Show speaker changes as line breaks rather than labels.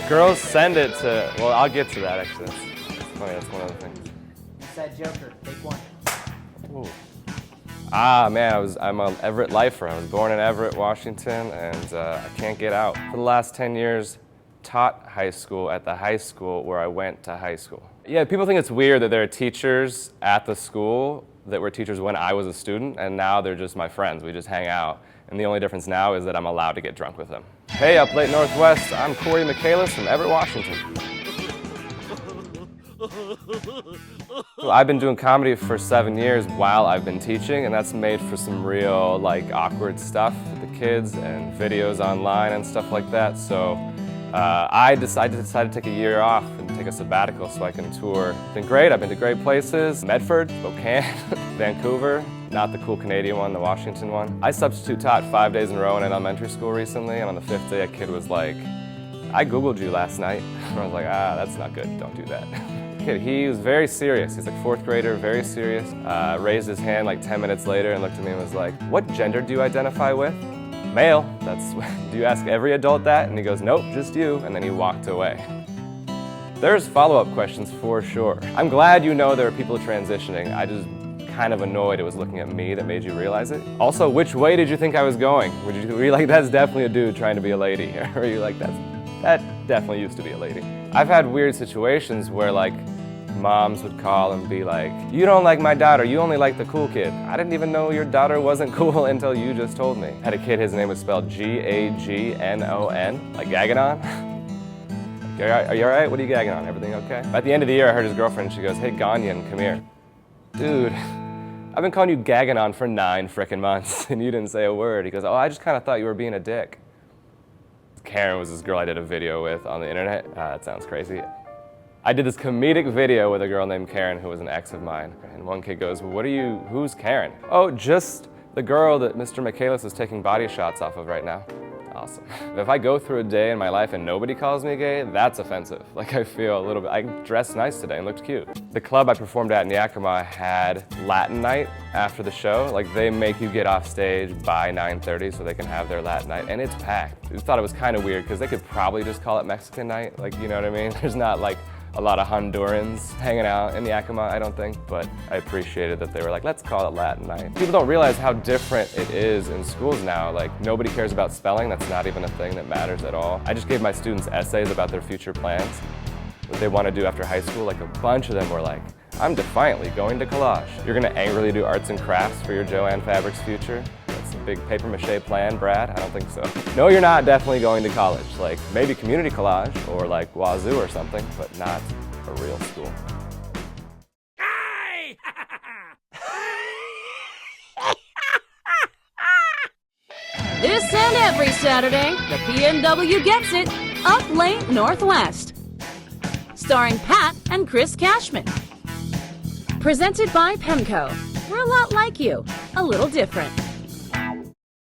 Girls send it to, well, I'll get to that actually. That's funny, that's one of the things.
Inside Joker, take one.
Ooh. Ah, man, I'm an Everett lifer. I was born in Everett, Washington, and I can't get out. For the last 10 years, taught high school at the high school where I went to high school. Yeah, people think it's weird that there are teachers at the school that were teachers when I was a student, and now they're just my friends. We just hang out. And the only difference now is that I'm allowed to get drunk with them. Hey, up late Northwest, I'm Corey Michaelis from Everett, Washington. So I've been doing comedy for 7 years while I've been teaching, and that's made for some real awkward stuff with the kids and videos online and stuff like that. So I decided to take a year off and take a sabbatical so I can tour. It's been great. I've been to great places: Medford, Spokane, Vancouver. Not the cool Canadian one, the Washington one. I substitute taught 5 days in a row in an elementary school recently, and on the 5th day a kid was like, "I Googled you last night." And I was like, that's not good, don't do that. Kid, he was very serious. He's like 4th grader, very serious. Raised his hand like 10 minutes later and looked at me and was like, "What gender do you identify with?" "Male." Do you ask every adult that? And he goes, "Nope, just you." And then he walked away. There's follow-up questions for sure. I'm glad you know there are people transitioning. I just kind of annoyed it was looking at me that made you realize it. Also, which way did you think I was going? Were you like, "That's definitely a dude trying to be a lady"? Or were you like, that definitely used to be a lady? I've had weird situations where moms would call and be like, "You don't like my daughter, you only like the cool kid." I didn't even know your daughter wasn't cool until you just told me. I had a kid, his name was spelled Gagnon, like Gaganon. Are you all right? What are you gagging on? Everything okay? At the end of the year, I heard his girlfriend, she goes, "Hey, Ganyan, come here." Dude, I've been calling you gagging on for 9 frickin' months and you didn't say a word. He goes, "Oh, I just kind of thought you were being a dick." Karen was this girl I did a video with on the internet. That sounds crazy. I did this comedic video with a girl named Karen who was an ex of mine. And one kid goes, "Well, who's Karen?" "Oh, just the girl that Mr. Michaelis is taking body shots off of right now." Awesome. If I go through a day in my life and nobody calls me gay, that's offensive. I feel a little bit, I dressed nice today and looked cute. The club I performed at in Yakima had Latin night after the show. They make you get off stage by 9:30 so they can have their Latin night, and it's packed. I thought it was kind of weird because they could probably just call it Mexican night, you know what I mean? There's not a lot of Hondurans hanging out in Yakima, I don't think, but I appreciated that they were like, "Let's call it Latin night." People don't realize how different it is in schools now. Nobody cares about spelling. That's not even a thing that matters at all. I just gave my students essays about their future plans, what they want to do after high school. A bunch of them were like, "I'm defiantly going to collage." You're gonna angrily do arts and crafts for your Joanne Fabrics future? That's a big papier-mâché plan, Brad? I don't think so. No, you're not definitely going to college. Maybe community collage or Wazoo or something, but not a real school.
This and every Saturday, the PNW gets it, Up Late Northwest. Starring Pat and Chris Cashman. Presented by Pemco. We're a lot like you, a little different.